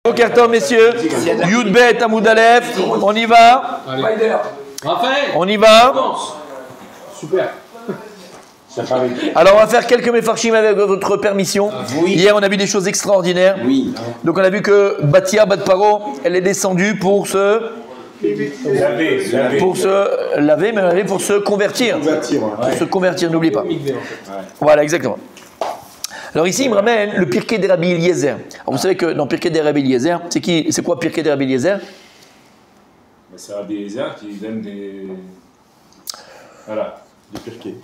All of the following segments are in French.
Bokertov, messieurs. Yudbet, Amoud Aleph. On y va. Raphaël. On y va. Super. Alors, on va faire quelques méfarchim avec votre permission. Oui. Hier, on a vu des choses extraordinaires. Oui. Donc, on a vu que Batia, Bat Paro, elle est descendue pour se laver, mais pour se convertir. Pour se convertir, n'oublie pas. Voilà, exactement. Alors ici, il me ramène le Pirkei des Rabbi Eliezer. Alors vous savez que dans Pirkei des Rabbi Eliezer, c'est quoi Pirkei des Rabbi Eliezer? C'est Rabbi Eliezer qui donne des... Voilà, des Pirkei.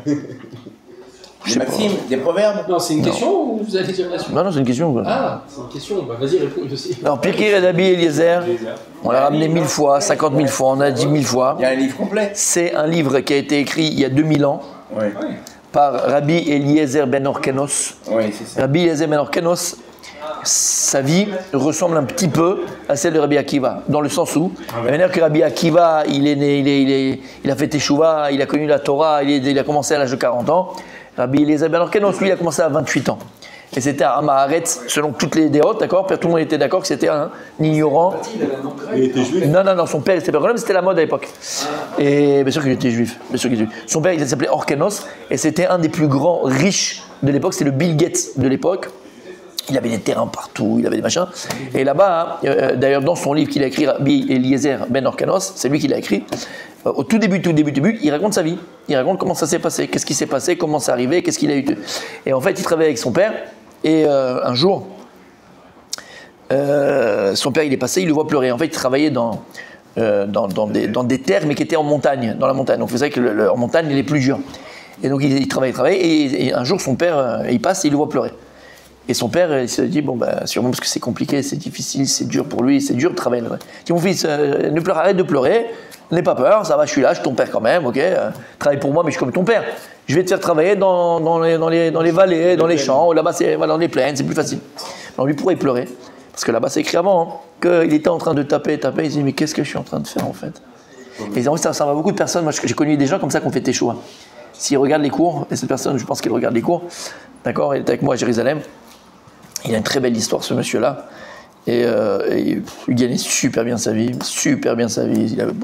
Des maximes, des proverbes? Non, c'est une question ou vous allez dire la suite? Non, c'est une question. Quoi. Ah, c'est une question. Bah, vas-y, réponds aussi. Alors, Pirkei des Rabbi Eliezer, on l'a ramené 1000 fois, 50 000 fois, on a dit 1000 fois. Il y a un livre complet. C'est un livre qui a été écrit il y a 2000 ans. Oui. Par Rabbi Eliezer ben Orkenos. Oui, c'est ça. Rabbi Eliezer ben Orkenos, sa vie ressemble un petit peu à celle de Rabbi Akiva, dans le sens où, la manière que Rabbi Akiva, il a fait Teshuvah, il a connu la Torah, il a commencé à l'âge de 40 ans. Rabbi Eliezer ben Orkenos, lui, il a commencé à 28 ans. Et c'était un Maharetz, selon toutes les dérotes, d'accord? Tout le monde était d'accord que c'était un ignorant. Il était juif? Non, son père était pas problème, c'était la mode à l'époque. Et bien sûr qu'il était juif, Son père, il s'appelait Orkenos, et c'était un des plus grands riches de l'époque, c'était le Bill Gates de l'époque. Il avait des terrains partout, il avait des machins. Et là-bas, d'ailleurs, dans son livre qu'il a écrit, Rabbi Eliezer ben Orkenos, c'est lui qui l'a écrit, au tout début, il raconte sa vie. Il raconte comment ça s'est passé, qu'est-ce qui s'est passé, comment c'est arrivé, qu'est-ce qu'il a eu. Et en fait, il travaillait avec son père. Et un jour, son père il est passé, il le voit pleurer. En fait, il travaillait dans des terres, mais qui étaient en montagne, dans la montagne. Donc, vous savez que en montagne, il est plus dur. Et donc, il travaille. Et un jour, son père, il passe et il le voit pleurer. Et son père, il se dit, bon, bah, sûrement parce que c'est compliqué, c'est difficile, c'est dur pour lui, c'est dur de travailler. Il dit, mon fils, ne pleure, arrête de pleurer, n'aie pas peur, ça va, je suis là, je suis ton père quand même, ok, travaille pour moi, mais je suis comme ton père. Je vais te faire travailler dans les vallées, dans les champs, là-bas, voilà, dans les plaines, c'est plus facile. Alors lui, pourquoi il pleurait? Parce que là-bas, c'est écrit avant, hein, qu'il était en train de taper, il se dit, mais qu'est-ce que je suis en train de faire en fait? Et ça va beaucoup de personnes, moi j'ai connu des gens comme ça qui ont fait Teshuva. S'ils regardent les cours, et cette personne, je pense qu'elle regarde les cours, d'accord, il était avec moi à Jérusalem, il a une très belle histoire, ce monsieur-là. Et il gagnait super bien sa vie. Il avait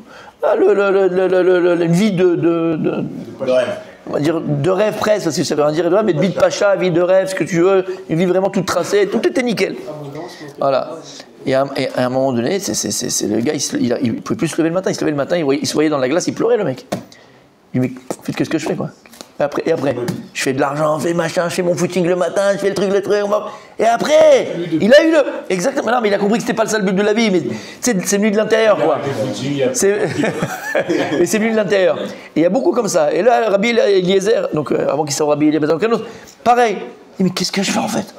une vie de rêve. On va dire de rêve presque, parce que ça veut rien dire de rêve, mais de vie de pacha, vie de rêve, ce que tu veux, une vie vraiment toute tracée, tout était nickel. Voilà. Et à un moment donné, c'est le gars, il pouvait plus se lever le matin. Il se levait le matin, il se voyait dans la glace, il pleurait le mec. Il dit, mais faites qu'est-ce que je fais quoi? Et après, je fais de l'argent, je fais machin, je fais mon footing le matin, je fais le truc, et après, il a eu le... Exactement, non, mais il a compris que c'était pas le seul but de la vie, mais c'est venu de l'intérieur, quoi. Mais c'est venu de l'intérieur. Et il y a beaucoup comme ça. Et là, Rabbi Eliezer, donc avant qu'il soit Rabbi Eliezer, pareil, il dit, mais qu'est-ce que je fais en fait?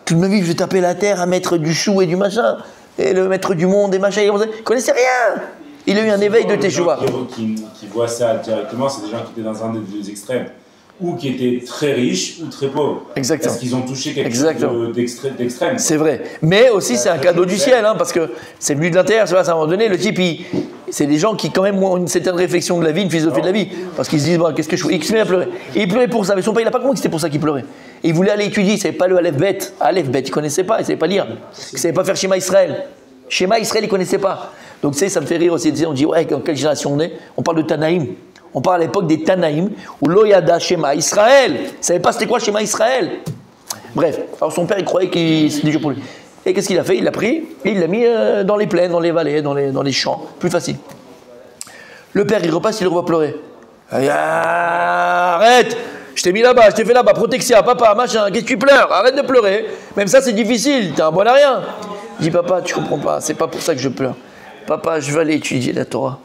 Toute ma vie, je vais taper la terre à mettre du chou et du machin, et le maître du monde et machin, il connaissait rien. Il a eu un éveil de Teshuva. Qui voient ça directement, c'est des gens qui étaient dans un des deux extrêmes. Ou qui étaient très riches ou très pauvres. Exactement. Parce qu'ils ont touché quelque chose d'extrême. C'est vrai. Mais aussi, c'est un cadeau du ciel, hein, parce que c'est venu de l'intérieur. À un moment donné, le type, c'est des gens qui, quand même, ont une certaine réflexion de la vie, une philosophie de la vie. Parce qu'ils se disent, bon, qu'est-ce que je fais? Il se met à pleurer. Et il pleurait pour ça. Mais son père, il n'a pas compris que c'était pour ça qu'il pleurait. Et il voulait aller étudier. Il ne savait pas le Aleph-Bet. Aleph-Bet, il ne connaissait pas. Il ne savait pas lire. Il ne savait pas faire Shema Israël. Shema Israël, il ne connaissait pas. Donc, tu sais, ça me fait rire aussi. On dit, ouais, dans quelle génération on est? On parle de Tanaïm. On parle à l'époque des Tanaïm, où Loyada Shema Israël. Il ne savait pas c'était quoi Shema Israël. Bref, alors son père, il croyait que c'était juste pour lui. Et qu'est-ce qu'il a fait? Il l'a pris et il l'a mis dans les plaines, dans les vallées, dans les champs. Plus facile. Le père, il repasse, il le voit pleurer. Arrête! Je t'ai mis là-bas, je t'ai fait là-bas, protection, papa, machin, qu'est-ce que tu pleures? Arrête de pleurer. Même ça, c'est difficile, t'es un bon à rien. Il dit, papa, tu comprends pas, c'est pas pour ça que je pleure. Papa, je veux aller étudier la Torah.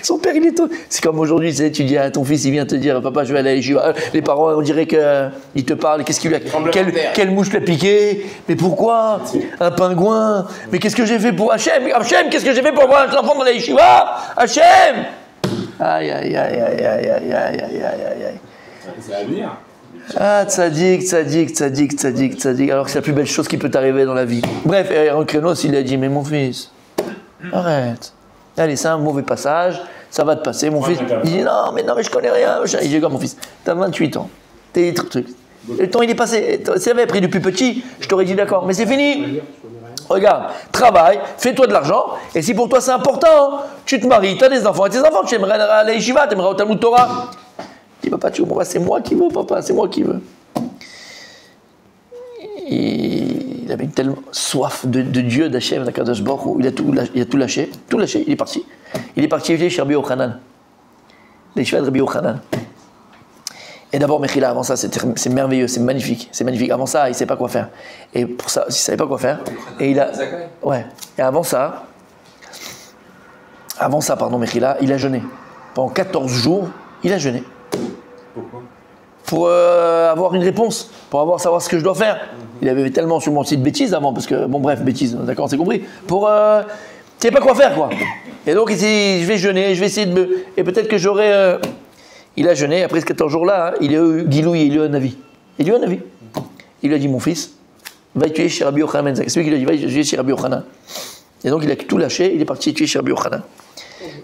Son père, il est tout. C'est comme aujourd'hui, tu dis à ton fils, il vient te dire, papa, je vais aller à l'Yeshiva. Les parents, on dirait qu'ils te parlent, qu'est-ce qu'il lui a. Quelle mouche l'a piqué? Mais pourquoi? Un pingouin? Mais qu'est-ce que j'ai fait pour Hachem? Hachem, qu'est-ce que j'ai fait pour avoir un enfant dans la Yeshiva? Hachem! Aïe, aïe, aïe, aïe, aïe, aïe, aïe, aïe, aïe, aïe. Ça va venir. Ah, tzadik. Alors que c'est la plus belle chose qui peut t'arriver dans la vie. Bref, Aaron Krenos, il a dit, mais mon fils, arrête. Allez, c'est un mauvais passage, ça va te passer. Mon fils, il dit non, mais je connais rien. Il dit, regarde mon fils, t'as 28 ans, t'es truc. Le temps, il est passé. Si tu avais pris depuis petit, je t'aurais dit d'accord. Mais c'est fini. Regarde, travaille, fais-toi de l'argent. Et si pour toi c'est important, tu te maries, tu as des enfants. Et tes enfants, tu aimerais aller à l'Yeshiva, tu aimerais au Talmud Torah. Dis, papa, tu comprends pas, c'est moi qui veux, papa, c'est moi qui veux. Il avait une telle soif de Dieu, d'Hachem, d'Akadosh Baruch Hu, il a tout lâché, il est parti. Il est parti chez Rabbi Yochanan, l'Yeshiva de Rabbi Yochanan. Et d'abord, Mechila, avant ça, c'est merveilleux, c'est magnifique. Avant ça, il ne sait pas quoi faire. Et pour ça, il ne savait pas quoi faire. Et il a. Ouais. Et avant ça, Mechila, il a jeûné. Pendant 14 jours, il a jeûné. Pourquoi? Pour avoir une réponse, pour savoir ce que je dois faire. Il avait tellement sûrement aussi de bêtises avant, parce que, bon bref, bêtises, d'accord, c'est compris. Pour. Il ne savait pas quoi faire, quoi. Et donc, il s'est dit, je vais jeûner, je vais essayer de me. Et peut-être que j'aurai. Il a jeûné, après ces 14 jours-là, hein, il a eu Gilouï, il a eu un avis. Il a eu un avis. Il lui a dit, mon fils, va tuer chez Rabbi Yochanan Ben Zakkai. C'est lui qui lui a dit, va tuer chez Rabbi Yochanan. Et donc il a tout lâché, il est parti tuer chez Rabbi Yochanan.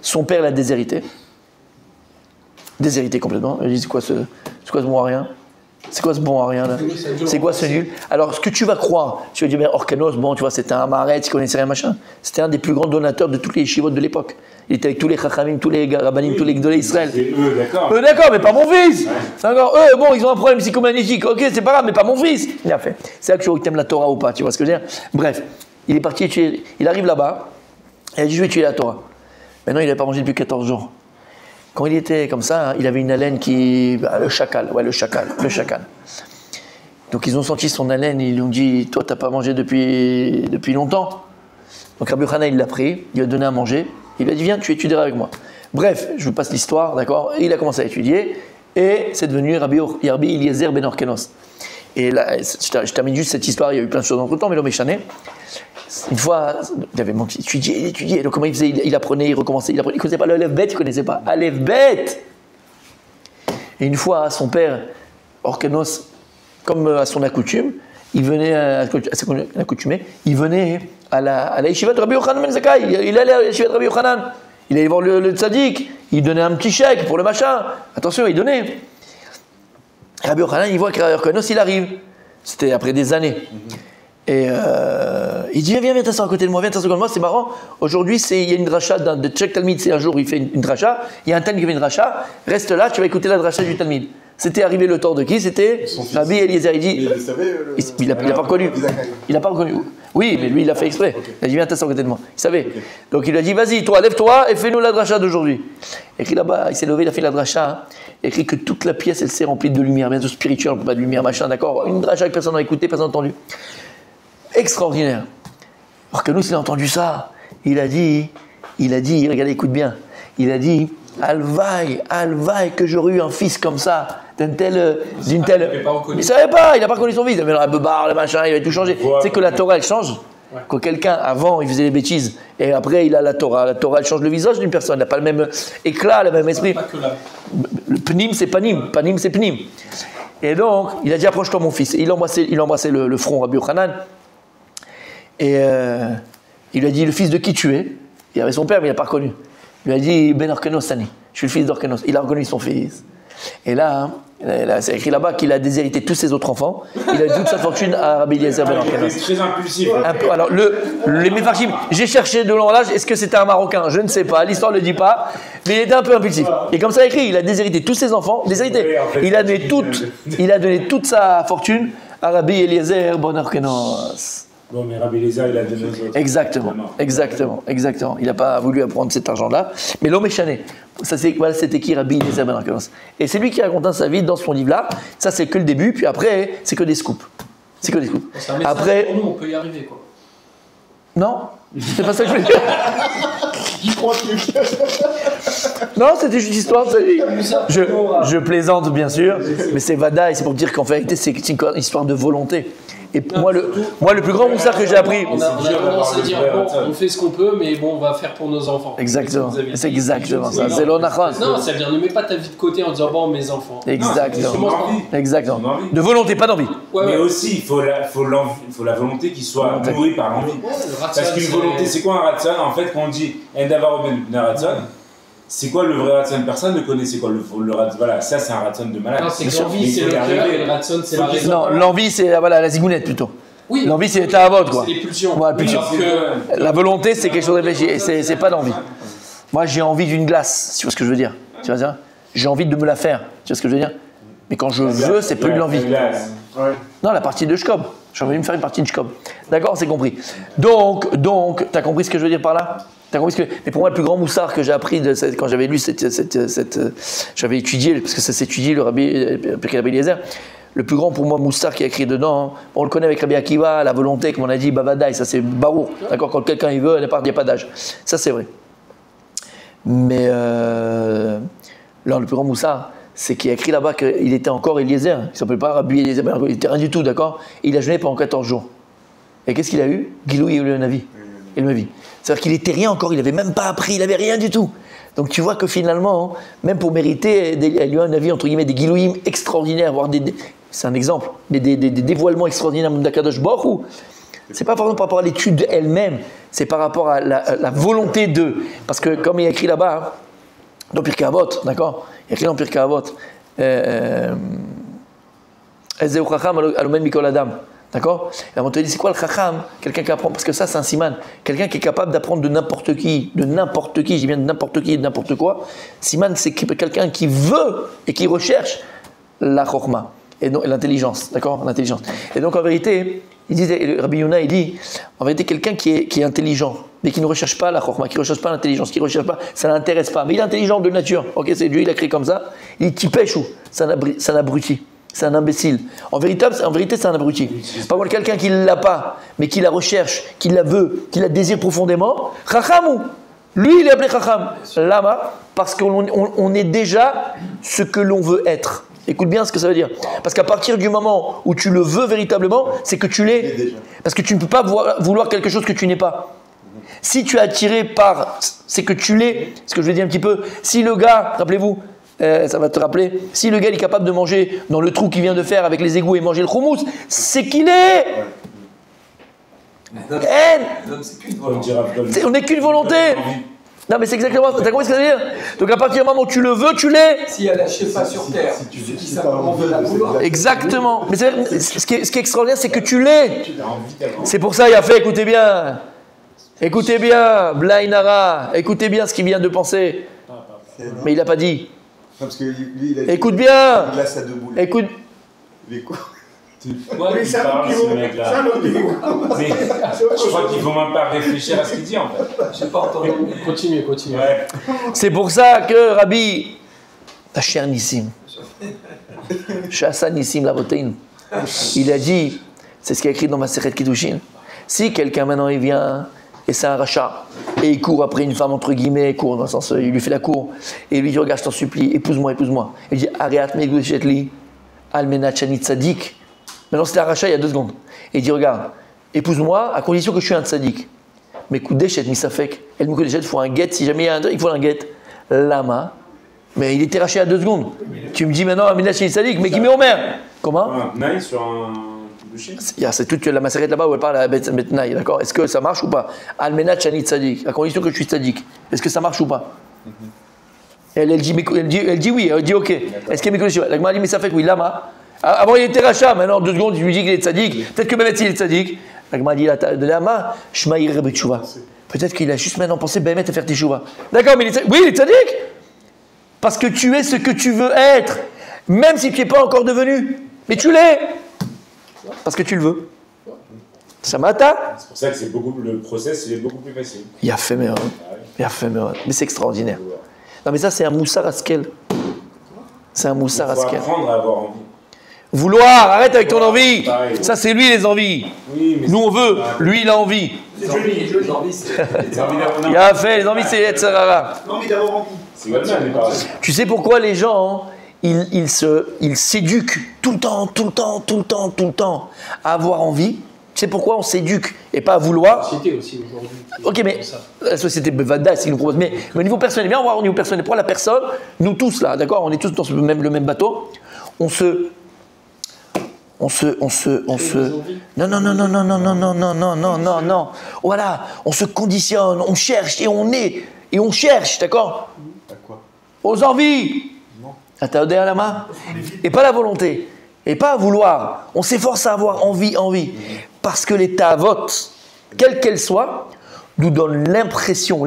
Son père l'a déshérité. Déshérité complètement. Il a dit, c'est quoi ce bon à rien? C'est quoi ce bon à rien là? C'est quoi ce nul? Alors ce que tu vas croire, tu vas dire, mais Orkanos, bon, tu vois, c'était un Maharet, il connaissait rien, machin. C'était un des plus grands donateurs de toutes les yeshivot de l'époque. Il était avec tous les Chachamim, tous les Rabbanim, tous les Gdolei Israël. Eux, d'accord. Eux, d'accord, mais pas mon fils. D'accord. Eux, bon, ils ont un problème psychomagnétique. Ok, c'est pas grave, mais pas mon fils. Il a fait. C'est là que tu vois que t'aimes la Torah ou pas, tu vois ce que je veux dire? Bref, il est parti tuer. Il arrive là-bas, il a dit, je vais tuer la Torah. Maintenant, il n'avait pas mangé depuis 14 jours. Quand il était comme ça, hein, il avait une haleine qui. Le chacal. Donc ils ont senti son haleine, ils lui ont dit, toi, t'as pas mangé depuis longtemps. Donc Rabbi Yochanan, il l'a pris, il lui a donné à manger. Il lui a dit, viens, tu étudieras avec moi. Bref, je vous passe l'histoire, d'accord? Et il a commencé à étudier, et c'est devenu Rabbi Eliezer ben Orkenos. Et là, je termine juste cette histoire, il y a eu plein de choses entre temps, mais l'homme échané. Une fois, il avait étudié. Donc comment il faisait? Il apprenait, il recommençait, il ne connaissait pas le Aleph Bet, il ne connaissait pas. Aleph Bet. Et une fois, son père, Orkenos, comme à son accoutume, il venait à son accoutumé, il venait à la yeshiva de Rabbi Yochanan Ben Zakkai. Il allait à la yeshiva de Rabbi Yochanan. Il allait voir le tzaddik, il donnait un petit chèque pour le machin. Attention, il donnait. Rabbi Yochanan, il voit que Orkenos, il arrive. C'était après des années. Et il dit, viens t'asseoir à côté de moi, c'est marrant. Aujourd'hui, il y a une dracha de Tchèque Talmid, c'est un jour, il fait une dracha, il y a un Talmid qui fait une dracha, reste là, tu vas écouter la dracha du Talmid. C'était arrivé le temps de qui? C'était Rabbi Eliezer. Il dit, il n'a pas reconnu. Il n'a pas reconnu. Oui, mais lui, il l'a fait exprès. Okay. Il a dit, viens t'asseoir à côté de moi. Il savait. Okay. Donc il lui a dit, vas-y, toi, lève-toi et fais-nous la dracha d'aujourd'hui. Écrit là-bas, il s'est levé, il a fait la dracha. Hein. Écrit que toute la pièce, elle s'est remplie de lumière, bien de spirituel, pas de lumière, machin, d'accord? Une dracha que personne n'a écouté, personne n'a entendu. Extraordinaire. Alors que nous, il a entendu ça. Il a dit, regardez, écoute bien. Il a dit, Alvaï, que j'aurais eu un fils comme ça, d'une telle. Il ne savait pas, il n'a pas reconnu son fils. Il avait le beubard, le machin, il avait tout changé. Tu sais que la Torah, elle change. Ouais. Quand quelqu'un, avant, il faisait des bêtises, et après, il a la Torah. La Torah, elle change le visage d'une personne. Elle n'a pas le même éclat, le même esprit. Le pnim, c'est panim. Panim, c'est pnim. Et donc, il a dit, approche-toi, mon fils. Et il embrassait le front, Rabbi Yochanan. Et il lui a dit, le fils de qui tu es? Il avait son père, mais il n'a pas reconnu. Il lui a dit, Ben Orkenos Sani. Je suis le fils d'Orkenos. Il a reconnu son fils. Et là, c'est écrit là-bas qu'il a déshérité tous ses autres enfants. Il a eu toute sa fortune à Rabbi Eliezer Ben Orkenos. C'est très impulsif. Alors, les Mefarshim, j'ai cherché de long en large, est-ce que c'était un Marocain? Je ne sais pas, l'histoire ne le dit pas. Mais il était un peu impulsif. Et comme ça écrit, il a déshérité tous ses enfants. Déshérité. Il a donné toute sa fortune à Rabbi Eliezer Ben Orkenos. Bon, mais Rabbi Eliezer, il a donné aux autres. Exactement. Il n'a pas voulu prendre cet argent-là. Mais l'homme est chané. Voilà, c'était qui Rabbi Eliezer Ben Orkenos. Et c'est lui qui raconte sa vie dans son livre-là. Ça, c'est que le début. Puis après, c'est que des scoops. C'est un message après, pour nous, on peut y arriver, quoi. Non, c'est pas ça que je voulais dire. Non, c'était juste histoire. Je plaisante, bien sûr. Mais c'est Vada et c'est pour dire qu'en vérité, c'est une histoire de volonté. Et moi, le plus grand moussard que j'ai appris. On a tendance à dire, bon, on fait ce qu'on peut, mais bon, on va faire pour nos enfants. Exactement. C'est exactement ça. C'est l'onachon. Non, ça veut dire ne mets pas ta vie de côté en disant, bon, mes enfants. Exactement. De volonté, pas d'envie. Mais aussi, il faut la volonté qui soit nourrie par l'envie. Parce qu'une volonté, c'est quoi un ratson? En fait, quand on dit Endavar ben Ratson, c'est quoi le vrai ratson? Personne ne connaît c'est quoi le ratson. Voilà, ça c'est un ratson de malade. Non, c'est que l'envie, c'est le cœur et le ratson, c'est la raison. Non, l'envie, c'est voilà, la zigounette plutôt. Oui. L'envie, c'est ta vote, quoi. C'est les pulsions. Voilà, pulsion. La volonté, c'est quelque chose de réfléchi. C'est pas l'envie. Moi, j'ai envie d'une glace, tu vois ce que je veux dire? Tu vois ça? J'ai envie de me la faire, tu vois ce que je veux dire? Mais quand je veux, c'est plus de l'envie. Non, la partie de Shkob. J'ai envie de me faire une partie de Shkob. D'accord, c'est compris. Donc, t'as compris ce que je veux dire par là? T'as compris ce que... Mais pour moi, le plus grand moussard que j'ai appris quand j'avais lu j'avais étudié, parce que ça s'étudie, le Rabbi Eliezer. Le plus grand pour moi moussard qui a écrit dedans, on le connaît avec Rabbi Akiva, la volonté, comme on a dit, Bavadaï, ça c'est Barour. D'accord, quand quelqu'un il veut, il n'y a pas d'âge. Ça c'est vrai. Mais là, le plus grand moussard, c'est qu'il a écrit là-bas qu'il était encore Eliezer. Il ne s'appelle pas Rabbi Eliezer, il n'était rien du tout, d'accord? Et il a jeûné pendant 14 jours. Et qu'est-ce qu'il a eu? Gilou et le Navi. Et le Navi. C'est-à-dire qu'il n'était rien encore, il n'avait même pas appris, il n'avait rien du tout. Donc tu vois que finalement, même pour mériter, il y a eu un avis, entre guillemets, des Gilouim extraordinaires, voire c'est un exemple, des dévoilements extraordinaires d'Akadosh Baruch Hu. C'est pas forcément par rapport à l'étude elle-même, c'est par rapport à la volonté d'eux. Parce que comme il y a écrit là-bas, dans Pirkei Avot, d'accord? Il y a écrit dans Pirkei Avot, Ezeu Chacham Alomen Mikol Adam. D'accord? Et on te dit, c'est quoi le chacham? Quelqu'un qui apprend, parce que ça c'est un siman, quelqu'un qui est capable d'apprendre de n'importe qui, je dis bien de n'importe qui et de n'importe quoi. Siman, c'est quelqu'un qui veut et qui recherche la chorma et l'intelligence, d'accord? L'intelligence. Et donc en vérité, il disait, Rabbi Yuna, il dit, en vérité, quelqu'un qui est intelligent, mais qui ne recherche pas la chorma, qui ne recherche pas l'intelligence, qui ne recherche pas, ça ne l'intéresse pas, mais il est intelligent de nature, ok? C'est Dieu, il a créé comme ça, il dit, pêche ou? C'est un abruti. C'est un imbécile. En vérité, c'est un abruti. Par contre, quelqu'un qui ne l'a pas, mais qui la recherche, qui la veut, qui la désire profondément, Chachamou. Lui, il est appelé Chacham. Lama, parce qu'on est déjà ce que l'on veut être. Écoute bien ce que ça veut dire. Parce qu'à partir du moment où tu le veux véritablement, c'est que tu l'es. Parce que tu ne peux pas vouloir quelque chose que tu n'es pas. Si tu es attiré par, c'est que tu l'es. Ce que je vais dire un petit peu. Si le gars, rappelez-vous, ça va te rappeler, si le gars est capable de manger dans le trou qu'il vient de faire avec les égouts et manger le houmous, c'est qu'il est. On n'est qu'une volonté. Non mais c'est exactement, t'as compris ce que ça veut dire? Donc à partir du moment où tu le veux, tu l'es. S'il y a la pas sur terre, si tu dis simplement de la vouloir. Exactement. Mais ce qui est extraordinaire, c'est que tu l'es. C'est pour ça il a fait, écoutez bien, Blainara, écoutez bien ce qu'il vient de penser. Mais il n'a pas dit. Parce que lui, il a écoute bien. Une glace à deux boules. Écoute. Mais quoi? Mais c'est un mec-là. Je crois qu'il ne faut même pas réfléchir à ce qu'il dit en fait. Je n'ai pas entendu. Continue. Ouais. C'est pour ça que Rabbi Asher Nissim, Shasa Nissim Lavotein, il a dit, c'est ce qui est écrit dans Masechet Kiddushin, si quelqu'un maintenant il vient et c'est un rachat, et il court après une femme entre guillemets, court dans le sens, il lui fait la cour, et il lui dit, regarde, je t'en supplie, épouse-moi. Il dit, Ariat Megushetli, Almenat Shani Tzadik. Maintenant c'était un rachat il y a 2 secondes. Et il dit, regarde, épouse-moi à condition que je suis un tzadik. Mais Koudeshet Misafek, El Moukudeshet, il faut un guet, si jamais il y a un, il faut un guet. Lama. Mais il était racheté à 2 secondes. Tu me dis maintenant, Almenat Shani Tzadik, mais qui met Omer? Comment? Naï sur un. C'est toute la masserette là-bas où elle parle à Betnaï, d'accord? Est-ce que ça marche ou pas? Almenat Shani Tzadik, à condition que je suis tzadik. Est-ce que ça marche ou pas? Elle dit oui, elle dit ok. Est-ce qu'elle m'écoute? La Gemara dit mais ça fait que oui, lama. Avant il était rachat, maintenant 2 secondes, je lui dis qu'il est tzadik. Peut-être que Bémet il est tzadik. La Gemara dit de lama, shmaïr betchouva. Peut-être qu'il a juste maintenant pensé Bémet à faire teshuva. D'accord, mais oui, il est tzadik. Parce que tu es ce que tu veux être, même si tu n'es pas encore devenu. Mais tu l'es. Parce que tu le veux. Ça m'atta. C'est pour ça que le process il est beaucoup plus facile. Il y a fait meilleur. Mais c'est extraordinaire. Non mais ça c'est un moussar askel. C'est un moussar askel. Il faut apprendre à avoir envie. Vouloir, arrête avec ton envie. Ça c'est lui les envies. Oui, mais nous on veut, lui il a envie. Les envies, c'est... Il a fait, les envies c'est Etzerara. Envie d'avoir envie. C'est comme ça, on est pareil. Tu sais pourquoi les gens, ils s'éduquent tout le temps à avoir envie? Tu sais pourquoi on s'éduque et pas à vouloir? La société aussi aujourd'hui. Ok, mais la société Bevada, c'est ce qu'il nous propose. Mais au niveau personnel, viens voir au niveau personnel. Pour la personne, nous tous là, d'accord, on est tous dans le même bateau. On se. Non. Voilà, on se conditionne, on cherche et on cherche, d'accord? aux envies. Et pas la volonté. Et pas à vouloir. On s'efforce à avoir envie. Parce que les ta'avot, quelles qu'elles soient, nous donnent l'impression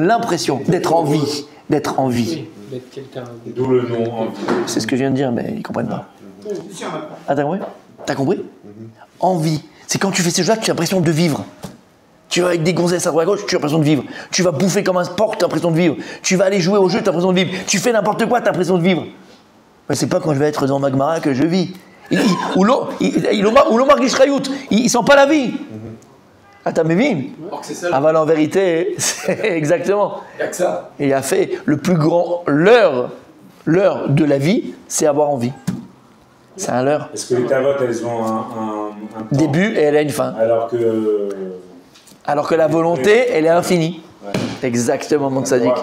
d'être en vie. D'être quelqu'un. D'où le nom envie. C'est ce que je viens de dire, mais ils ne comprennent pas. Ah, t'as compris? T'as compris? Envie. C'est quand tu fais ces jeux-là que tu as l'impression de vivre. Tu vas avec des gonzesses à droite à gauche, tu as l'impression de vivre. Tu vas bouffer comme un porc, tu as l'impression de vivre. Tu vas aller jouer au jeu, tu as l'impression de vivre. Tu fais n'importe quoi, tu as l'impression de vivre. Mais c'est pas quand je vais être dans Magmara que je vis. Ou l'Omar Gishrayout, il sent pas la vie. Attends, mais vime. Ah, voilà, en vérité, c'est exactement. Il n'y a que ça. Et il a fait le plus grand leurre de la vie, c'est avoir envie. C'est un leurre. Est-ce que les tavotes, elles ont un début et elle a une fin. Alors que la volonté, elle est infinie. Ouais. Exactement, mon tzaddik.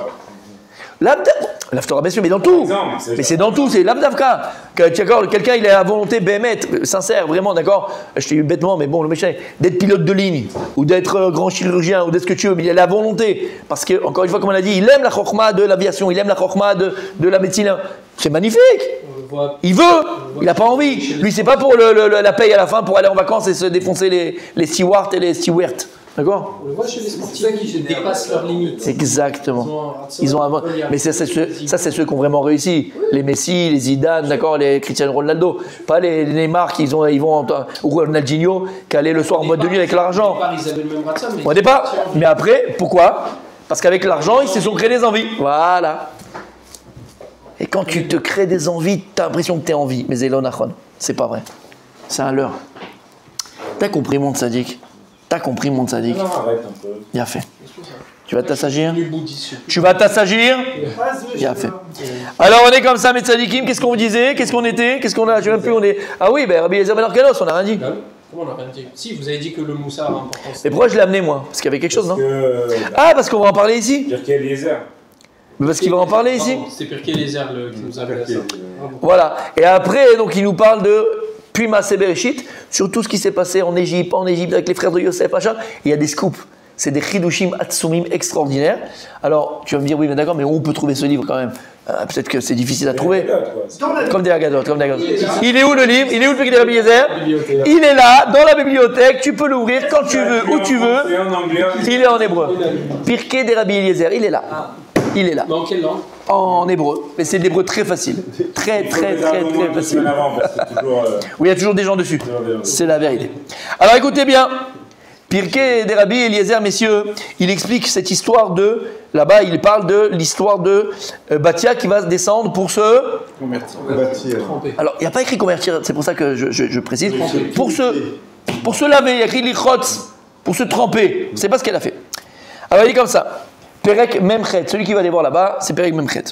L'Aftorah, bien sûr, mais dans tout. Mais c'est dans tout, c'est l'Avdavka. Quelqu'un, il a la volonté bémette, sincère, vraiment, d'accord. Je t'ai eu bêtement, mais bon, le méchant, d'être pilote de ligne, ou d'être grand chirurgien, ou d'être ce que tu veux, mais il a la volonté. Parce que, encore une fois, comme on a dit, il aime la chokhma de l'aviation, il aime la chokhma de la médecine. C'est magnifique. Il veut, il n'a pas envie. Lui, c'est pas pour la paye à la fin pour aller en vacances et se défoncer les stewards et les stewards. D'accord? On le voit chez les sportifs qui dépassent leurs limites. Exactement. Ils ont un... Mais ça, c'est ceux qui ont vraiment réussi. Les Messi, les Zidane, d'accord, les Cristiano Ronaldo. Pas les Neymar qui ils vont ou Ronaldinho qui allaient le soir en boîte de nuit avec l'argent. Au départ, ils avaient le même ratio, mais... Au départ. Mais après, pourquoi? Parce qu'avec l'argent, ils se sont créés des envies. Voilà. Et quand tu te crées des envies, tu as l'impression que tu es en vie. Mais Zélon Achon, c'est pas vrai. C'est un leurre. T'as compris, mon tzaddik? T'as compris, mon tzaddik? Non, arrête un peu. Bien fait. Tu vas t'assagir? Tu vas t'assagir? Bien fait. Alors, on est comme ça, mes tzaddikim. Qu'est-ce qu'on vous disait? Qu'est-ce qu'on était? Qu'est-ce qu'on a? Je ne sais même plus. On est... Ah oui, ben Rabbi Eliezer Ben Arkanos, on n'a rien dit. Comment on n'a rien dit? Si, vous avez dit que le moussard a importance. Mais pourquoi je l'ai amené, moi? Parce qu'il y avait quelque chose, non? Ah, parce qu'on va en parler ici? Pirkei Eliezer. Parce qu'il va en parler ici? C'est Pirkei Eliezer qui nous a fait ça. Voilà. Et après, donc, il nous parle de... Puis Maaseh Bereshit, sur tout ce qui s'est passé en Égypte avec les frères de Yosef, machin, il y a des scoops. C'est des chidushim atsumim extraordinaires. Alors, tu vas me dire, oui, mais d'accord, mais où on peut trouver ce livre quand même? Peut-être que c'est difficile à trouver. Comme des Haggadot, Il est où le livre? Il est où le Pirkei de Rabbi Eliezer? Il est là, dans la bibliothèque, tu peux l'ouvrir quand tu veux, où tu veux. Il est en hébreu. Pirkei de Rabbi Eliezer, il est là. Il est là. Dans quelle langue? En hébreu. Mais c'est de l'hébreu très facile. Très facile. Oui, il y a toujours des gens dessus. C'est la vérité. Alors écoutez bien. Pirkei de Rabbi Eliezer, messieurs, il explique cette histoire de... Là-bas, il parle de l'histoire de Batia qui va descendre pour se... Convertir. Alors, il n'y a pas écrit convertir, c'est pour ça que je précise. Pour se laver, il y a écrit lichotz, pour se tremper. C'est pas ce qu'elle a fait. Alors, il dit comme ça. Perek Memchet, celui qui va aller voir là-bas, c'est Perek Memchet.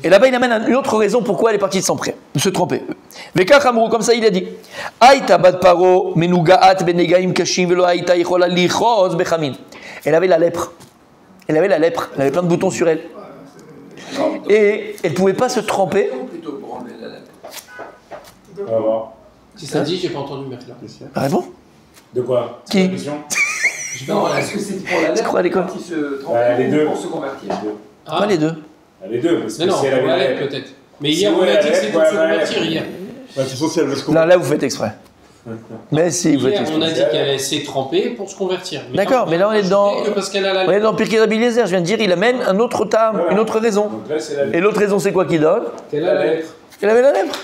Et là-bas, il amène une autre raison pourquoi elle est partie de se tromper. Vekach Amrou, comme ça, il a dit Aïta bad paro menugaat benegaim kashim velo aïta yichola lichos bechamin. Elle avait la lèpre. Elle avait plein de boutons sur elle. Et elle ne pouvait pas se tremper. On va voir. Si ça dit, j'ai pas entendu mettre là. Réponds. De quoi? Qui? Non, est-ce que c'était pour la lettre à l'école qui se trempait les deux. pour se convertir? Pas les deux. Les deux, parce que non, si elle avait la la lettre lettre. peut-être. Mais hier, on a dit que c'était pour se convertir hier. C'est social, parce qu'on... Non, là, vous faites exprès. Mais si, vous faites Hier, exprès. on a dit qu'elle s'est trempée pour se convertir. D'accord, mais là, on est dans... Parce qu'elle a la On est dans Pirkei de Rabbi Eliezer, je viens de dire, il amène un autre tam, une autre raison. Donc là, c'est la lettre. Et l'autre raison, c'est quoi qu'il donne? qu'elle a la lettre. Elle avait la lèpre.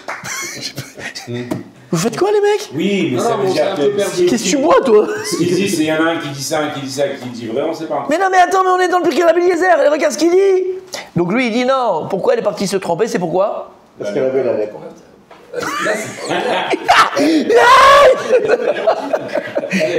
Vous faites quoi, les mecs? Oui, mais ça veut dire que... Qu'est-ce que tu bois, toi? Ce qu'il dit, c'est qu'il y en a un qui dit ça, un qui dit ça, qui dit vrai, on sait pas. Mais non, mais attends, mais on est dans le Pirkei de Rabbi Eliezer, et regarde ce qu'il dit. Donc lui, il dit non. Pourquoi elle est partie se tromper? C'est pourquoi? Parce qu'elle avait la lettre. Là, c'est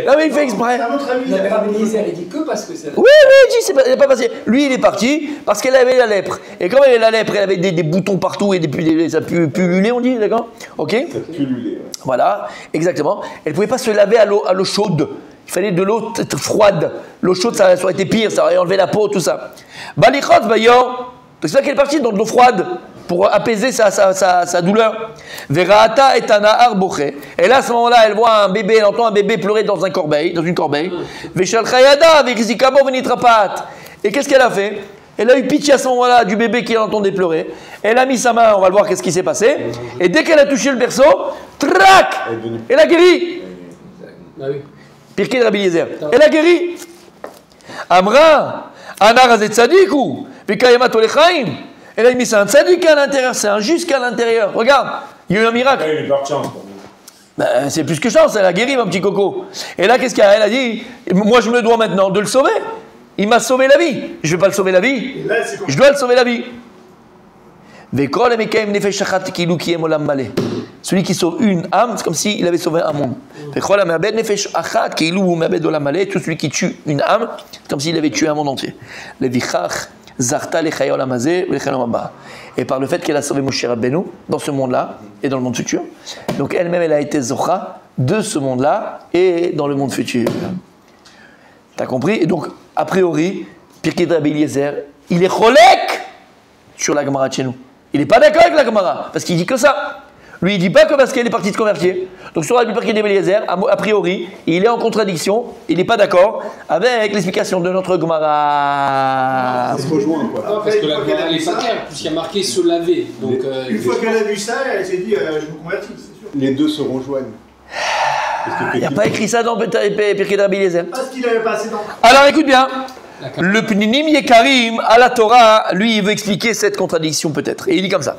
Non, mais il fait exprès. la Rabbi Eliezer, il dit que parce que c'est. Oui, il dit, il n'est pas passé. Lui, il est parti parce qu'elle avait la lèpre. Et comme elle avait la lèpre, elle avait des boutons partout et ça pullulait, on dit, d'accord? Ok? Ça pullulait, ouais. Voilà, exactement. Elle ne pouvait pas se laver à l'eau chaude. Il fallait de l'eau froide. L'eau chaude, ça aurait été pire, ça aurait enlevé la peau, tout ça. Balichot, bayor. C'est ça qu'elle est partie dans de l'eau froide pour apaiser sa douleur. Verata et Tana boché. Et là, à ce moment-là, elle voit un bébé, elle entend un bébé pleurer dans une corbeille. Veshal chayada, verizikabo venitrapat. Et qu'est-ce qu'elle a fait? Elle a eu pitié à ce moment-là du bébé qui entendait pleurer. Elle a mis sa main, on va le voir qu'est-ce qui s'est passé. Et dès qu'elle a touché le berceau, trac, elle a guéri. Ah oui. Pirkei de Rabbi Eliezer. Elle a guéri. Amra, Anar Hazet Tzadikou, Vekayama Tolechaim. Elle a mis ça un tzadik à l'intérieur, c'est un juste à l'intérieur. Regarde, il y a eu un miracle. Il y a eu de chance. Ben, c'est plus que chance, elle a guéri, mon petit coco. Et là, qu'est-ce qu'elle a? Elle a dit, moi je me dois maintenant de le sauver. Il m'a sauvé la vie. Je ne vais pas le sauver la vie. Je dois le sauver la vie. Celui qui sauve une âme, c'est comme s'il avait sauvé un monde. Tout celui qui tue une âme, c'est comme s'il avait tué un monde entier. Et par le fait qu'elle a sauvé Moshe Rabbeinu dans ce monde-là et dans le monde futur, donc elle-même elle a été Zocha de ce monde-là et dans le monde futur. T'as compris? Et donc, a priori, Pirkei de Rabbi Eliezer, il est cholek sur la Gemara de chez nous. Il n'est pas d'accord avec la Gemara, parce qu'il dit que ça. Lui, il ne dit pas que parce qu'elle est partie de convertir. Donc, sur Rabbi Pirkei de Rabbi Eliezer, a priori, il est en contradiction, il n'est pas d'accord avec l'explication de notre Gemara. Ça se rejoint, quoi. Non, parce que la Gemara, elle est pas claire, puisqu'il y a marqué se laver. Donc, Une fois qu'elle a vu ça, elle s'est dit je me convertis, c'est sûr. Les deux se rejoignent. Il n'y a pas écrit ça dans Pirkei de Rabbi Eliezer. Parce qu'il avait pas assez d'encre. Alors écoute bien, le Pninim Yekarim à la Torah, lui, il veut expliquer cette contradiction peut-être. Et il dit comme ça.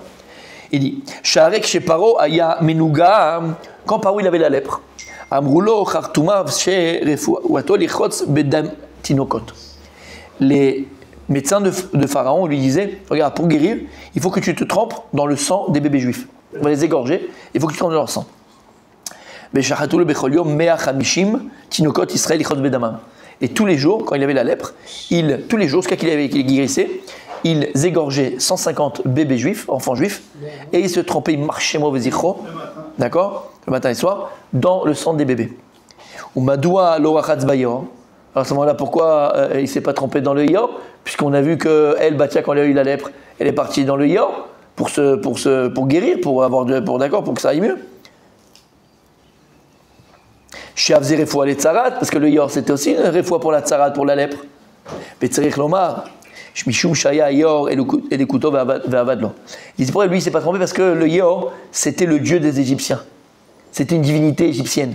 Il dit, Sharek chez Paro aya menuga, quand Paro il avait la lèpre, amrulo chartumav chez refuato lichotz bedam tinokot. Les médecins de Pharaon lui disaient, regarde, pour guérir, il faut que tu te trempes dans le sang des bébés juifs. On va les égorger, il faut que tu te trempes dans leur sang. Et tous les jours, quand il avait la lèpre, tous les jours, jusqu'à qu'il guérissait, ils égorgeaient 150 bébés juifs, enfants juifs, et ils se trempaient, ils marchaient mauvais zichro, d'accord, le matin et le soir, dans le sang des bébés. Ou madoua lo rachatz bayor. Alors à ce moment-là, pourquoi il ne s'est pas trempé dans le yor? Puisqu'on a vu qu'elle, Batia, quand elle a eu la lèpre, elle est partie dans le yor pour guérir, pour que ça aille mieux. Shavze refoua les tzarat, parce que le yor c'était aussi une refoua pour la tzarat, pour la lèpre. Betzerich lomar, shmishum shaya yor et les couteaux ve'avadlo. Il dit pourquoi lui il s'est pas trompé parce que le yor c'était le dieu des Égyptiens. C'était une divinité égyptienne.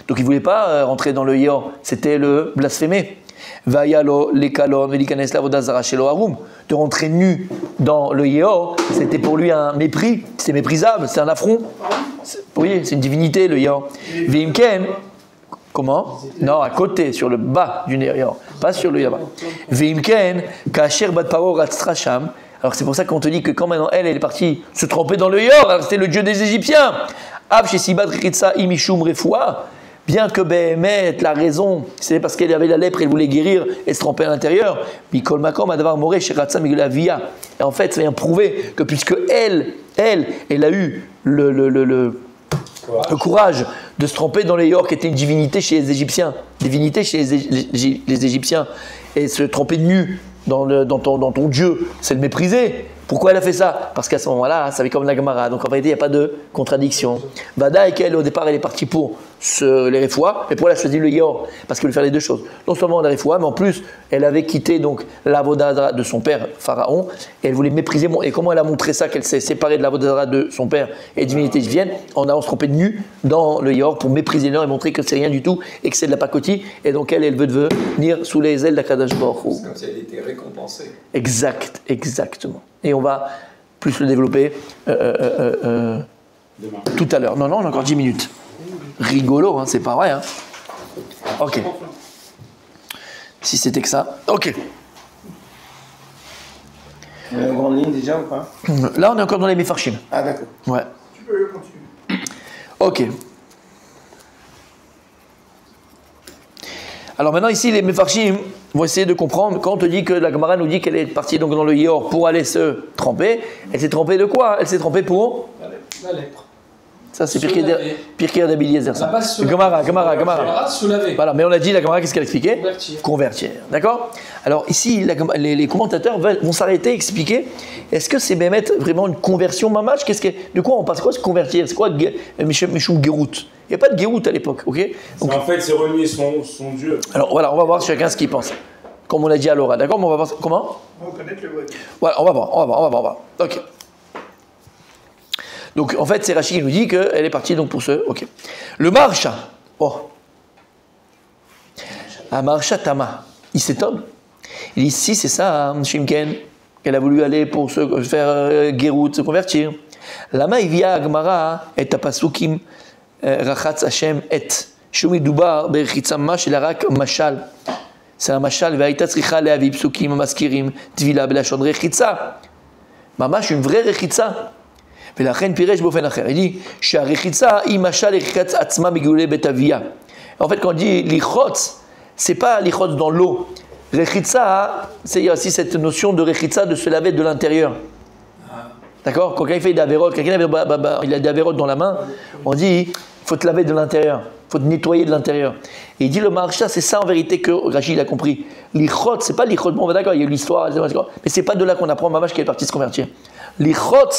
Donc il voulait pas rentrer dans le yor, c'était le blasphémé. Vayalo lekalon velikanes lavodazara shelo harum. De rentrer nu dans le yor, c'était pour lui un mépris, c'est méprisable, c'est un affront. Oui, c'est une divinité, le yor. Vimken, comment? Non, à côté, sur le bas du yor, pas sur le yor. Vimken, kasher bat paro ratstracham. Alors c'est pour ça qu'on te dit que quand maintenant elle est partie se tremper dans le yor, alors c'était le dieu des Égyptiens. Av shesibat ritsa imishum refoua. Bien que Béhémet, la raison, c'est parce qu'elle avait la lèpre, elle voulait guérir et se tremper à l'intérieur. Mikol makom adavar moré chez Ratsa migula via. Et en fait, ça vient prouver que puisque elle a eu le courage de se tremper dans les yor, qui était une divinité chez les Égyptiens, divinité chez les Égyptiens, et se tremper nu dans ton Dieu, c'est le mépriser. Pourquoi elle a fait ça? Parce qu'à ce moment-là, ça avait comme la Gemara. Donc en vérité, il n'y a pas de contradiction. Vada et qu'elle, au départ, elle est partie pour les réfouas, mais pour elle a choisi le yor, parce qu'elle voulait faire les deux choses. Non seulement la réfoua, mais en plus, elle avait quitté donc l'avodazara de son père, Pharaon, et elle voulait mépriser. Et comment elle a montré ça, qu'elle s'est séparée de l'avodazara de son père et divinité divine, en allant se tromper de nu dans le yor pour mépriser l'or et montrer que c'est rien du tout et que c'est de la pacotille. Et donc elle veut devenir sous les ailes d'Akadosh Baruch Hu. C'est comme si elle était récompensée. Exactement. Et on va plus le développer tout à l'heure. Non, on a encore 10 minutes. Rigolo, hein, c'est pas vrai. Hein. Ok. Si c'était que ça. Ok. Une grande ligne déjà ou pas? Là, on est encore dans les Mefarshim. Ah, d'accord. Ouais. Tu peux continuer. Ok. Alors maintenant ici les Mefarshim vont essayer de comprendre quand on te dit que la Gemara nous dit qu'elle est partie donc dans le yor pour aller se tremper. Elle s'est trempée de quoi? Elle s'est trempée pour la lèpre. Ça c'est Pirkei de Rabbi Eliezer ça. Gemara. Se laver. Voilà, mais on a dit la Gemara qu'est-ce qu'elle expliquait? Convertir. D'accord? Alors ici les commentateurs vont s'arrêter et expliquer est-ce que c'est vraiment une conversion mamash? De quoi on parle? C'est quoi se convertir? C'est quoi Mishum Gerut? Il n'y a pas de Géout à l'époque, ok? Donc, en fait, c'est renier son Dieu. Alors voilà, on va voir chacun ce qu'il pense. comme on a dit à Laura. D'accord? Mais on va voir comment? On va connaître le web. Voilà, on va voir. Ok. Donc en fait, c'est Rashi qui nous dit qu'elle est partie donc pour ce. Ok. Le Maharsha. Oh. Un Maharsha Tama. Il s'étonne. Il dit si c'est ça, hein, Shimken, qu'elle a voulu aller pour se faire Gérout, se convertir. Lama ivia Agmara et tapasukim rachatz Hashem et shumi dubar berchitza mash elarak mashal. C'est un mashal ve'aita tzricha leavi psukim maskirim tvila belashon rechitza. Mamash une vraie rechitza. ולכן פירש באופן אחר. Il dit שהרחיצה היא משל לרחיצת עצמה מגאולי בית אביה. En fait, quand on dit lichotz, c'est pas lichotz dans l'eau. Rechitza, c'est il y a aussi cette notion de rechitza, de se laver de l'intérieur. D'accord? Quand quelqu'un fait des avérotes, quelqu'un il a des avérotes dans la main, on dit il faut te laver de l'intérieur, il faut te nettoyer de l'intérieur. Et il dit le Maharsha, c'est ça en vérité que Rashi a compris. Lichot, c'est pas lichot, bon d'accord, il y a eu l'histoire, mais c'est pas de là qu'on apprend Mamash qu'elle est partie se convertir. Lichot,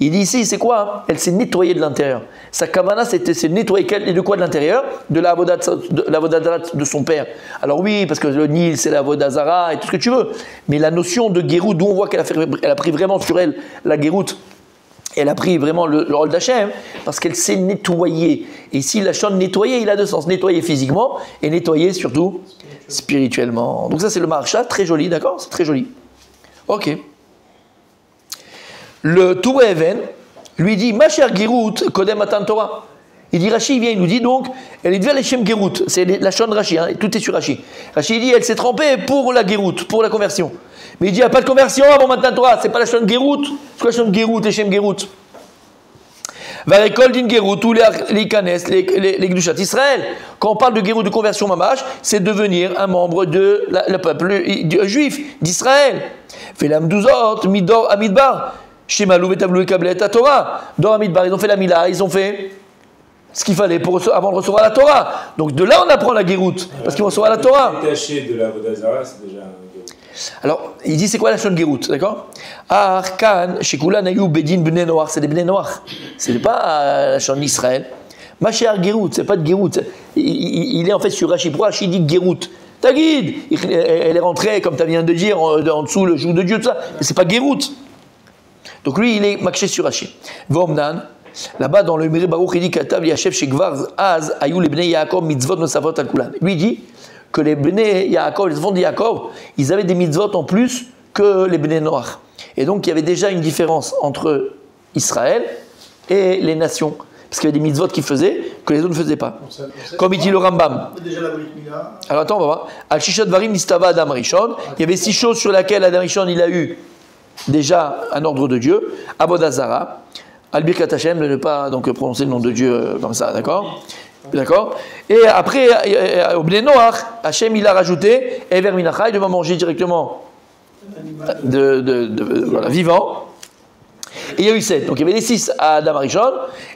il dit ici, c'est quoi? Elle s'est nettoyée de l'intérieur. Sa kavana, c'était se nettoyer de quoi de l'intérieur? De la vodazara de son père. Alors oui, parce que le Nil, c'est la vodazara et tout ce que tu veux. Mais la notion de Gérout, d'où on voit qu'elle a pris vraiment sur elle la Gérout, elle a pris vraiment le rôle d'Hachem, parce qu'elle s'est nettoyée. Et ici, la chante nettoyer, il a deux sens. Nettoyer physiquement et nettoyer surtout spirituellement. Donc ça, c'est le Maharsha, très joli, d'accord? C'est très joli. Ok. Le Touré Even lui dit ma chère Gérout, Kodem Matan Torah. Il dit Rashi, il vient, il nous dit donc, elle est devant les Shem Gérout, c'est la chante Rashi, hein, tout est sur Rashi. Rashi il dit elle s'est trempée pour la Gérout, pour la conversion. Mais il dit il n'y a pas de conversion avant Matan Torah, c'est pas la chante Gérout, c'est quoi la chante Gérout, les Shem Gérout? Va récolte d'une Gérout ou les Kanes, les Gdushat Israël. Quand on parle de Gérout, de conversion Mamash, c'est devenir un membre de le peuple juif d'Israël. Velam Duzot, Midor Amidbar. Chez Malou, Betablu et Kablet, à Torah. Dans Amidbar, ils ont fait la Mila, ils ont fait ce qu'il fallait avant de recevoir la Torah. Donc de là, on apprend la Gérout, parce qu'ils vont recevoir la Torah. Détaché de la Vodazara, c'est déjà un Gérout. Alors, il dit c'est quoi la Shon Gérout, d'accord? Ah, Kan, chez Kula, Nayou, Bedin, Bnei Noach, c'est des Bnei Noach. C'est pas la Shon Israël. Ma chère Gérout, c'est pas de Gérout. Il est en fait sur Rashi. Pourquoi Rashi dit Gérout? Ta guide, elle est rentrée, comme tu viens de dire, en dessous le joug de Dieu, tout ça. Mais c'est pas Gérout. Donc lui, il est makché sur Rashi. Vomnan, là-bas dans le Miré Baruch, il dit Katav Yashev Shekvar Az Ayou les Bnei Yaakov mitzvot nosavot al kulan. Lui dit que les Bnei Yaakov, les enfants de Yaakov, ils avaient des mitzvot en plus que les Bnei Noach. Et donc il y avait déjà une différence entre Israël et les nations. Parce qu'il y avait des mitzvot qu'ils faisaient que les autres ne faisaient pas. Comme il dit le Rambam. Déjà la Brit Mila. Alors attends, on va voir. Al Shishat Varim Nistava Adam Rishon. Il y avait 6 choses sur lesquelles Adam Rishon il a eu déjà un ordre de Dieu, Abodazara, Al-Birkat Hashem, de ne pas donc prononcer le nom de Dieu comme ça, d'accord? D'accord? Et après, au Bnei Noach, Hashem il a rajouté, Ever Minacha, il devait manger directement voilà, vivant. Et il y a eu 7. Donc il y avait les 6 à Adam Arishon,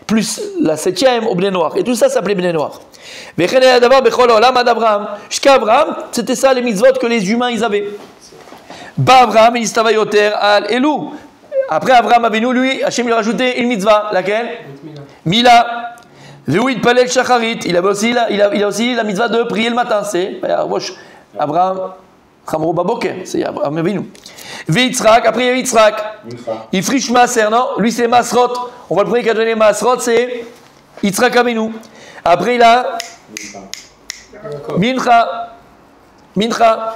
plus la 7e au Bnei Noach. Et tout ça s'appelait Bnei Noach. Jusqu'à Abraham, c'était ça les mitzvot que les humains ils avaient. Abraham, il stava yoter al Elou. Après Abraham Avinu, lui, Hachem lui a rajouté une mitzvah, laquelle? Mila. Veuid palel shacharit. Il a aussi la mitzvah de prier le matin. C'est Abraham Chamro Baboker. C'est Abraham Avinu. Yitzhak. Après il y a Yitzhak. Il friche Maaser, non? Lui c'est Masrot. On voit le premier qui a donné Masrot, c'est Yitzhak Avinu. Après il a Mincha. Mincha.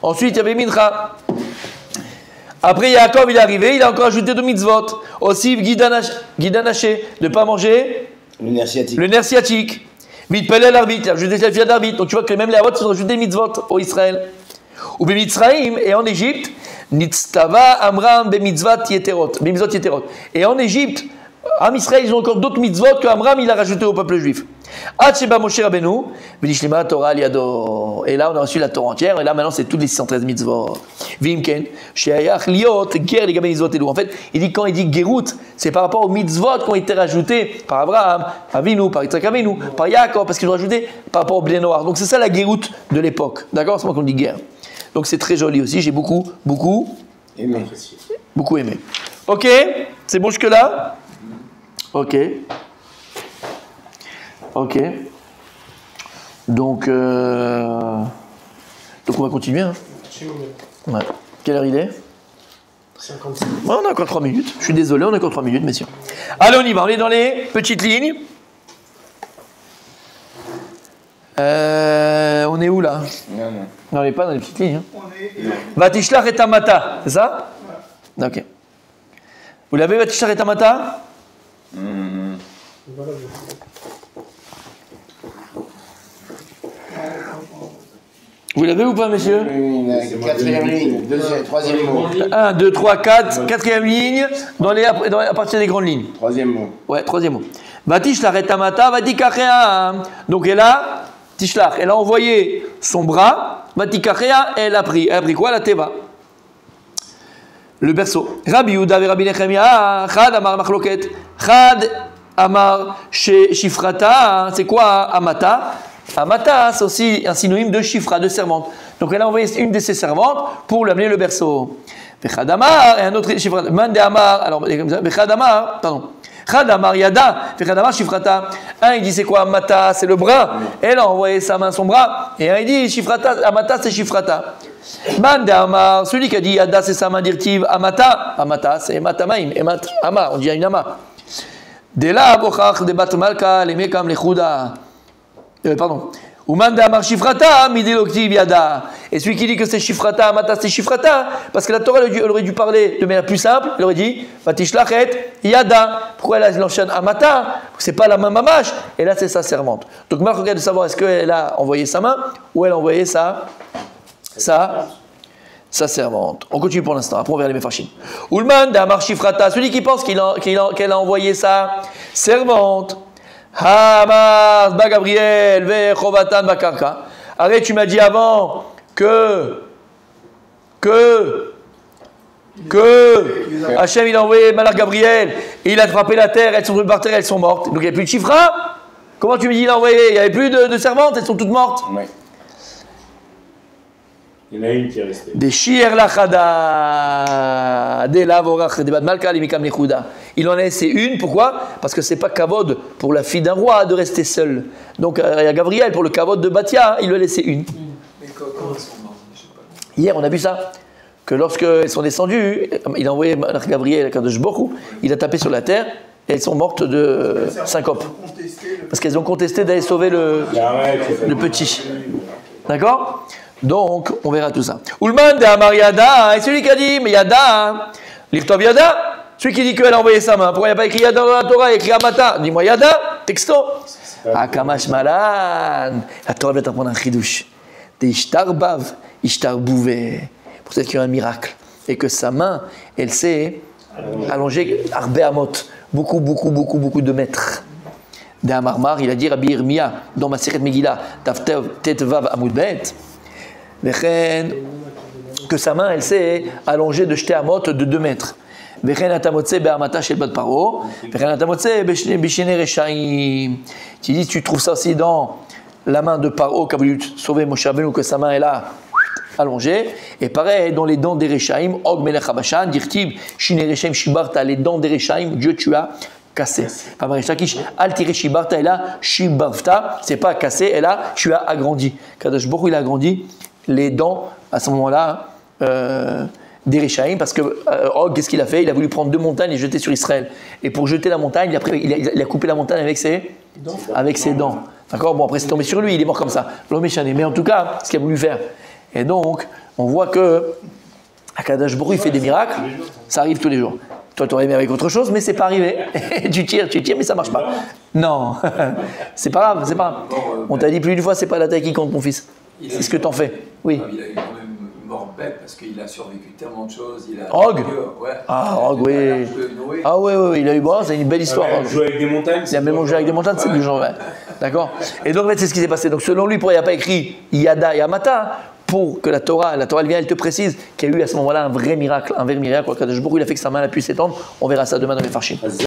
Ensuite, il y avait Mincha. Après, Yaakov, il est arrivé, il a encore ajouté 2 mitzvot. Aussi, Guidanaché, de ne pas manger le nerf sciatique. Mitpelel Arbit, il a ajouté la fille d'Arbit. Donc tu vois que même les Avot sont ajoutés des mitzvot pour Israël. Ou Bemitzraïm, et en Égypte, Nitztava Amram Bemitzvat Yeterot. Et en Égypte, Am Israël, ils ont encore d'autres mitzvot que Amram il a rajouté au peuple juif. Sheba Moshe Rabbeinu, V'nishlema Torah Liado. Et là, on a reçu la Torah entière. Et là, maintenant, c'est toutes les 613 mitzvot. Vimken, Sheayach Liot, Ger les mitzvot Elou. En fait, il dit quand il dit Gerut, c'est par rapport aux mitzvot qui ont été rajoutés par Abraham, Avinu, par Yitzhak Avinu, par Yaakov, parce qu'ils ont rajouté par rapport au Bnei Noach. Donc c'est ça la Gerut de l'époque. D'accord? C'est moi qu'on dit guerre. Donc c'est très joli aussi. J'ai beaucoup aimé. Ok? C'est bon jusque-là? Ok. Donc, Donc on va continuer. Hein. Ouais. Quelle heure il est? 55. Ouais, on a encore 3 minutes. Je suis désolé, on a encore 3 minutes, messieurs. Allez, on y va. On est dans les petites lignes. On est où là? Non. Non, on n'est pas dans les petites lignes. Hein. On est. Vatishlach et Tamata, c'est ça? Ok. Vous l'avez, Vatishlach et Tamata? Vous l'avez ou pas, messieurs? Quatrième ligne, troisième mot. 1, 2, 3, 4, quatrième ligne, à partir des grandes lignes. Troisième mot. Ouais, troisième mot. Vatishlach et Tamata, Vatikachea. Donc elle a, Tishlach, elle a envoyé son bras, Vatikachea, elle a pris quoi? La Teva. Le berceau. Rabbi Yehuda et Rabbi Nechemia, Chad Amar Machloket, Chad Amar Shifrata, c'est quoi Amata? Amata, c'est aussi un synonyme de Shifra, de servante. Donc elle a envoyé une de ses servantes pour lui amener le berceau. Chad Amar, et un autre Shifrata, Mande Amar, alors Chad Amar, pardon. Chad Amar Yada, Chad Amar Shifrata. Un il dit c'est quoi Amata? C'est le bras. Elle a envoyé sa main, son bras. Et un il dit Shifrata, Amata c'est Shifrata. Mande Amar, celui qui a dit Yada c'est sa main directive, Amata, Amata c'est Matamaim, Emat, Ama, on dit une Ama. De là, Bochach de Bat Malka, les Mekam, les Chouda. Pardon. Umande Amar Shifrata, Midiloktiv Yada. Et celui qui dit que c'est Shifrata, Amata c'est Shifrata, parce que la Torah elle aurait dû parler de manière plus simple, elle aurait dit Vatishlach et Yada. Pourquoi elle enchaîne Amata? C'est pas la main mamash, et là c'est sa servante. Donc, Marc regarde de savoir est-ce qu'elle a envoyé sa main ou elle a envoyé sa servante. On continue pour l'instant, après on verra les Mefarshim. Ulman d'Amar Shifrata, celui qui pense qu'elle a envoyé sa servante. Hamaz ba Gabriel ve Chovatan ba Karka. Arrête, tu m'as dit avant que Hachem il a envoyé Malach Gabriel et il a frappé la terre, elles sont tombées par terre, elles sont mortes. Donc il n'y a plus de Shifra. Comment tu me dis il a envoyé? Il n'y avait plus de servantes, elles sont toutes mortes. Ouais. Il y en a une qui est restée. Des Shir Lachada, des Lavorach, des Bad Malka, les Mikam Nechuda. Il en a laissé une, pourquoi? Parce que c'est pas kavod pour la fille d'un roi de rester seule. Donc il y a Gabriel pour le kavod de Batia, il lui a laissé une. Mais comment ils sont morts? Je sais pas. Hier, on a vu ça. Que lorsqu'elles sont descendues, il a envoyé Gabriel à Kadosh Baruch Hu, il a tapé sur la terre et elles sont mortes de syncope. Parce qu'elles ont contesté d'aller sauver le petit. D'accord? Donc, on verra tout ça. Ulman de Amar Yada, et celui qui a dit, mais Yada, l'Irtov Yada, celui qui dit qu'elle a envoyé sa main. Pourquoi il n'y a pas écrit Yada dans la Torah, il y a écrit Amata? Dis-moi Yada, texto. Akamash Malan. La Torah va t'apprendre un chidouche. Des Ishtar Bav, Ishtar Bouvé. Peut-être qu'il y a un miracle. Et que sa main, elle s'est allongée, Arbe Amot. Beaucoup de mètres. De Amarmar, il a dit Rabbi Irmia, dans ma Seret Megillah, Tetvav Amoudbet. Que sa main, elle s'est allongée de jeter à motte de 2 mètres. Tu dis, tu trouves ça aussi dans la main de Paro qui a voulu sauver Moshe Rabbeinu, que sa main est là, allongée. Et pareil, dans les dents des Rechaim, Og Melech Habashan, Dirtib, Shine Rechaim Shibarta, les dents des Rechaim, Dieu tu as cassé. Al tiré Shibarta, elle a Shibarta, c'est pas cassé, elle a, tu as agrandi. Kadosh Baruch Hu, il a agrandi les dents à ce moment-là des Rechaim, parce que Og, qu'est-ce qu'il a fait? Il a voulu prendre 2 montagnes et jeter sur Israël. Et pour jeter la montagne, il a coupé la montagne avec ses dents. D'accord? Bon, après c'est tombé sur lui, il est mort comme ça. Mais en tout cas, ce qu'il a voulu faire. Et donc, on voit que Akadosh Baruch Hu, il fait des miracles, ça arrive tous les jours. Toi, tu aurais aimé avec autre chose, mais c'est pas arrivé. tu tires, mais ça marche pas. Non, c'est pas grave, c'est pas grave. On t'a dit plus d'une fois, c'est pas la taille qui compte, mon fils. C'est ce que t'en fais. Oui. Il a eu quand même mort bête parce qu'il a survécu tellement de choses. Og ouais. Ah, Og, oui. Ah, oui, il a eu bon, c'est une belle histoire. Il a joué avec des montagnes. Il a même joué avec des montagnes, c'est du genre. Ouais. D'accord. Et donc, en fait, c'est ce qui s'est passé. Donc, selon lui, pourquoi il n'y a pas écrit Yada et Amata? Pour que la Torah elle vient, elle te précise qu'il y a eu à ce moment-là un vrai miracle. Kadosh Baruch Hu, il a fait que sa main a pu s'étendre. On verra ça demain dans les Farshim.